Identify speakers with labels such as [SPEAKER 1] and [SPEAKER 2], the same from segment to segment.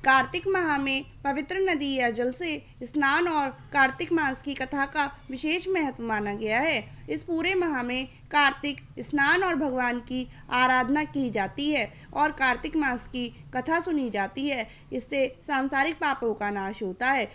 [SPEAKER 1] कार्तिक माह में पवित्र नदी या जल से स्नान और कार्तिक मास की कथा का विशेष महत्व माना गया है। इस पूरे माह में कार्तिक स्नान और भगवान की आराधना की जाती है और कार्तिक मास की कथा सुनी जाती है। इससे सांसारिक पापों का नाश होता है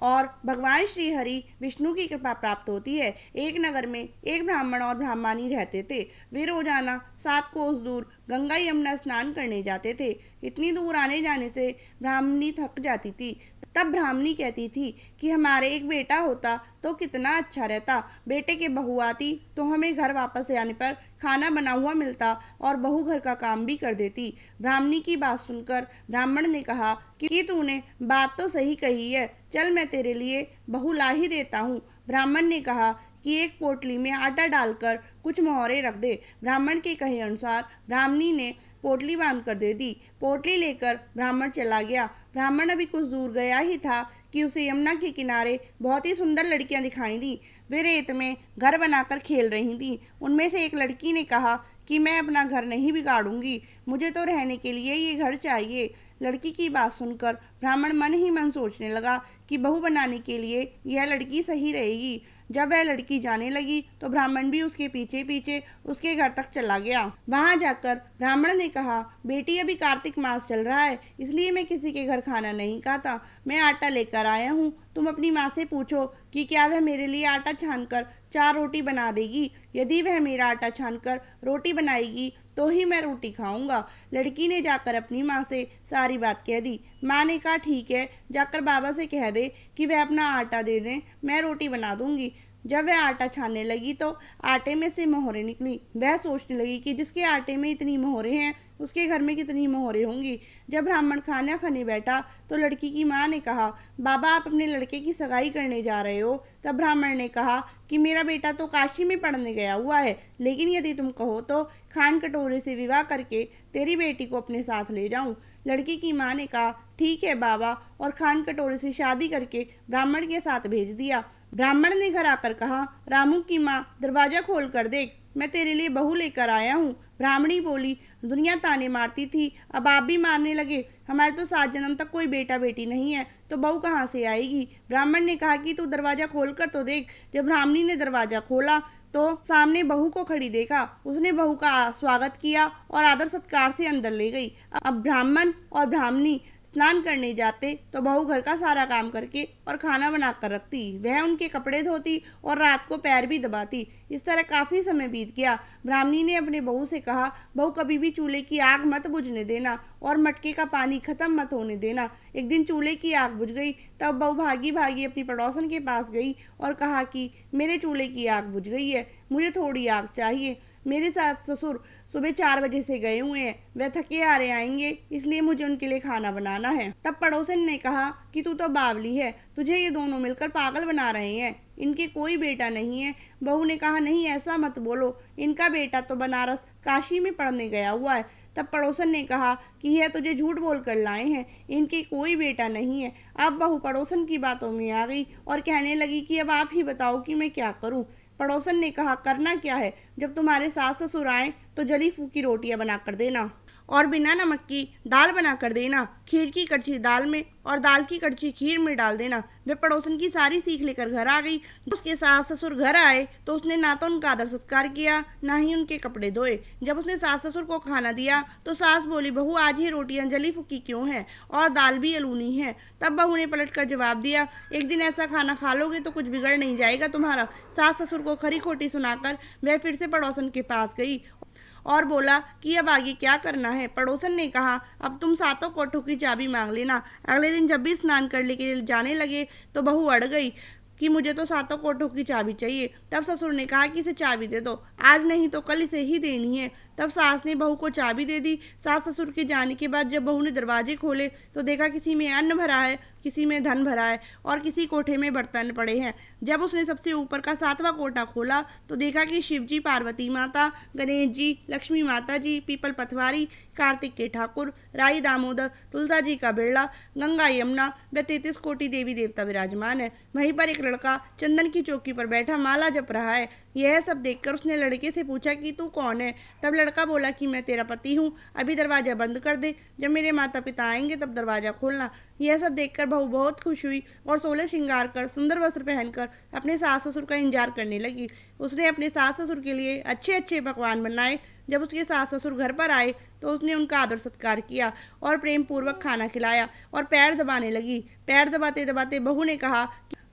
[SPEAKER 1] और भगवान श्री हरि विष्णु की कृपा प्राप्त होती है। एक नगर में एक ब्राह्मण और ब्राह्मणी रहते थे। वे रोजाना 7 कोस दूर गंगा यमुना स्नान करने जाते थे। इतनी दूर आने जाने से ब्राह्मणी थक जाती थी। तब ब्राह्मणी कहती थी कि हमारे एक बेटा होता तो कितना अच्छा रहता। बेटे के बहू आती तो हमें घर वापस जाने पर खाना बना हुआ मिलता और बहू घर का काम भी कर देती। ब्राह्मणी की बात सुनकर ब्राह्मण ने कहा कि तूने बात तो सही कही है, चल मैं तेरे लिए बहू ला ही देता हूँ। ब्राह्मण ने कहा कि एक पोटली में आटा डालकर कुछ मोहरे रख दे। ब्राह्मण के कहे अनुसार ब्राह्मणी ने पोटली बांध कर दे दी। पोटली लेकर ब्राह्मण चला गया। ब्राह्मण अभी कुछ दूर गया ही था कि उसे यमुना के किनारे बहुत ही सुंदर लड़कियां दिखाई दी। वे रेत में घर बनाकर खेल रही थीं। उनमें से एक लड़की ने कहा कि मैं अपना घर नहीं बिगाड़ूंगी, मुझे तो रहने के लिए ये घर चाहिए। लड़की की बात सुनकर ब्राह्मण मन ही मन सोचने लगा कि बहू बनाने के लिए यह लड़की सही रहेगी। जब वह लड़की जाने लगी तो ब्राह्मण भी उसके पीछे पीछे उसके घर तक चला गया। वहां जाकर ब्राह्मण ने कहा, बेटी अभी कार्तिक मास चल रहा है, इसलिए मैं किसी के घर खाना नहीं खाता। मैं आटा लेकर आया हूँ, तुम अपनी माँ से पूछो कि क्या वह मेरे लिए आटा छानकर 4 रोटी बना देगी। यदि वह मेरा आटा छानकर रोटी बनाएगी तो ही मैं रोटी खाऊंगा। लड़की ने जाकर अपनी माँ से सारी बात कह दी। माँ ने कहा ठीक है, जाकर बाबा से कह दे कि वह अपना आटा दे दें, मैं रोटी बना दूंगी। जब वह आटा छानने लगी तो आटे में से मोहरें निकली। वह सोचने लगी कि जिसके आटे में इतनी मोहरें हैं उसके घर में कितनी मोहरें होंगी। जब ब्राह्मण खाना खाने बैठा तो लड़की की माँ ने कहा, बाबा आप अपने लड़के की सगाई करने जा रहे हो। तब ब्राह्मण ने कहा कि मेरा बेटा तो काशी में पढ़ने गया हुआ है, लेकिन यदि तुम कहो तो खान कटोरे से विवाह करके तेरी बेटी को अपने साथ ले जाऊं। लड़की की माँ ने कहा ठीक है बाबा, और खान कटोरे से शादी करके ब्राह्मण के साथ भेज दिया। ब्राह्मण ने घर आकर कहा, रामू की माँ दरवाजा खोल कर देख, मैं तेरे लिए बहू लेकर आया हूँ। ब्राह्मणी बोली, दुनिया ताने मारती थी, अब आप भी मारने लगे। हमारे तो 7 जन्म तक कोई बेटा बेटी नहीं है, तो बहू कहाँ से आएगी। ब्राह्मण ने कहा कि तू दरवाजा खोल कर तो देख। जब ब्राह्मणी ने दरवाजा खोला तो सामने बहू को खड़ी देखा। उसने बहू का स्वागत किया और आदर सत्कार से अंदर ले गई। अब ब्राह्मण और ब्राह्मणी स्नान करने जाते तो बहू घर का सारा काम करके और खाना बनाकर रखती। वह उनके कपड़े धोती और रात को पैर भी दबाती। इस तरह काफी समय बीत गया। ब्राह्मणी ने अपने बहू से कहा, बहू कभी भी चूल्हे की आग मत बुझने देना और मटके का पानी खत्म मत होने देना। एक दिन चूल्हे की आग बुझ गई। तब बहू भागी भागी अपनी पड़ोसन के पास गई और कहा कि मेरे चूल्हे की आग बुझ गई है, मुझे थोड़ी आग चाहिए। मेरे सास ससुर सुबह 4 बजे से गए हुए हैं, वह थके हारे आएंगे, इसलिए मुझे उनके लिए खाना बनाना है। तब पड़ोसन ने कहा कि तू तो बावली है, तुझे ये दोनों मिलकर पागल बना रहे हैं, इनके कोई बेटा नहीं है। बहू ने कहा नहीं ऐसा मत बोलो, इनका बेटा तो बनारस काशी में पढ़ने गया हुआ है। तब पड़ोसन ने कहा कि यह तुझे झूठ बोल कर लाए हैं, इनके कोई बेटा नहीं है। अब बहू पड़ोसन की बातों में आ गई और कहने लगी कि अब आप ही बताओ कि मैं क्या करूं। पड़ोसन ने कहा करना क्या है, जब तुम्हारे सास ससुर आए तो जली फूकी रोटियां बना कर देना और बिना नमक की दाल बना कर देना। खीर की कड़छी दाल में और दाल की कड़छी खीर में डाल देना। वे पड़ोसन की सारी सीख लेकर घर आ गई। उसके सास ससुर घर आए तो उसने ना तो उनका आदर सत्कार किया, ना ही उनके कपड़े धोए। जब उसने सास ससुर को खाना दिया तो सास बोली, बहू आज ये रोटियां जली फूकी क्यों हैं और दाल भी अलूनी है। तब बहू ने पलट कर जवाब दिया, एक दिन ऐसा खाना खा लोगे तो कुछ बिगड़ नहीं जाएगा तुम्हारा। सास ससुर को खरी खोटी सुनाकर वह फिर से पड़ोसन के पास गई और बोला कि अब आगे क्या करना है। पड़ोसन ने कहा, अब तुम 7 कोठों की चाबी मांग लेना। अगले दिन जब भी स्नान करने के लिए जाने लगे तो बहू अड़ गई कि मुझे तो 7 कोठों की चाबी चाहिए। तब ससुर ने कहा कि इसे चाबी दे दो, आज नहीं तो कल इसे ही देनी है। तब सास ने बहू को चाबी दे दी। सास ससुर के जाने के बाद जब बहू ने दरवाजे खोले तो देखा किसी में अन्न भरा है, किसी में धन भरा है और किसी कोठे में बर्तन पड़े हैं। जब उसने सबसे ऊपर का 7वां कोठा खोला तो देखा कि शिव जी, पार्वती माता, गणेश जी, लक्ष्मी माता जी, पीपल पथवारी, कार्तिक के ठाकुर, राई दामोदर, तुलसा जी का बिरला, गंगा यमुना व 33 कोटि देवी देवता विराजमान है। वहीं पर एक लड़का चंदन की चौकी पर बैठा माला जप रहा है। यह सब देखकर उसने लड़के से पूछा कि तू कौन है। तब लड़का बोला कि मैं तेरा पति हूँ, अभी दरवाज़ा बंद कर दे, जब मेरे माता पिता आएंगे तब दरवाज़ा खोलना। यह सब देखकर बहू बहुत खुश हुई और 16 श्रृंगार कर सुंदर वस्त्र पहनकर अपने सास ससुर का इंतजार करने लगी। उसने अपने सास ससुर के लिए अच्छे अच्छे पकवान बनाए। जब उसके सास ससुर घर पर आए तो उसने उनका आदर सत्कार किया और प्रेम पूर्वक खाना खिलाया और पैर दबाने लगी। पैर दबाते दबाते बहू ने कहा,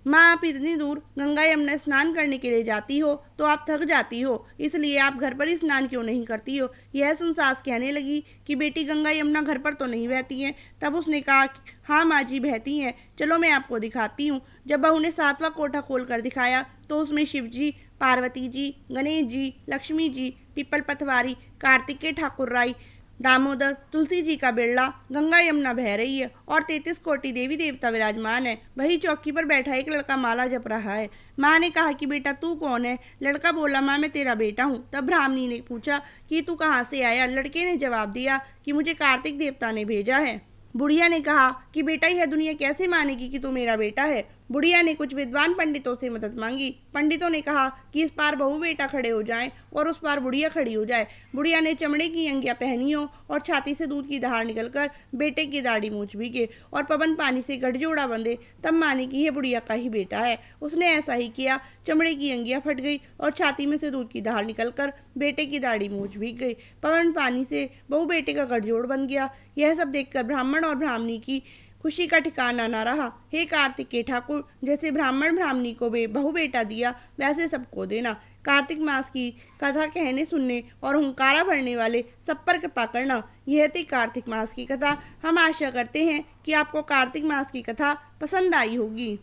[SPEAKER 1] माँ आप इतनी दूर गंगा यमुना स्नान करने के लिए जाती हो तो आप थक जाती हो, इसलिए आप घर पर ही स्नान क्यों नहीं करती हो। यह सुन सास कहने लगी कि बेटी गंगा यमुना घर पर तो नहीं बहती हैं। तब उसने कहा, हाँ माँ जी बहती हैं, चलो मैं आपको दिखाती हूँ। जब बहू ने 7वां कोठा खोल कर दिखाया तो उसमें शिव जी, पार्वती जी, गणेश जी, लक्ष्मी जी, पीपल पथवारी, कार्तिकेय ठाकुर राई, दामोदर, तुलसी जी का बिरला, गंगा यमुना बह रही है और 33 कोटि देवी देवता विराजमान है। वही चौकी पर बैठा एक लड़का माला जप रहा है। माँ ने कहा कि बेटा तू कौन है। लड़का बोला, माँ मैं तेरा बेटा हूँ। तब ब्राह्मणी ने पूछा कि तू कहाँ से आया। लड़के ने जवाब दिया कि मुझे कार्तिक देवता ने भेजा है। बुढ़िया ने कहा कि बेटा यह दुनिया कैसे मानेगी कि तू मेरा बेटा है। बुढ़िया ने कुछ विद्वान पंडितों से मदद मांगी। पंडितों ने कहा कि इस पार बहू बेटा खड़े हो जाएं और उस पार बुढ़िया खड़ी हो जाए। बुढ़िया ने चमड़े की अंगियां पहनी हो और छाती से दूध की धार निकलकर बेटे की दाढ़ी मूछ भीगे और पवन पानी से गठजोड़ा बंधे, तब माने कि यह बुढ़िया का ही बेटा है। उसने ऐसा ही किया। चमड़े की अंगियां फट गई और छाती में से दूध की धार निकलकर बेटे की दाढ़ी मूछ भीग गई। पवन पानी से बहू बेटे का गठजोड़ बन गया। यह सब देखकर ब्राह्मण और ब्राह्मणी की खुशी का ठिकाना न रहा। हे कार्तिकेय ठाकुर, जैसे ब्राह्मण ब्राह्मणी को बहू बेटा दिया वैसे सबको देना। कार्तिक मास की कथा कहने सुनने और हुंकारा भरने वाले सब पर कृपा करना। यह थी कार्तिक मास की कथा। हम आशा करते हैं कि आपको कार्तिक मास की कथा पसंद आई होगी।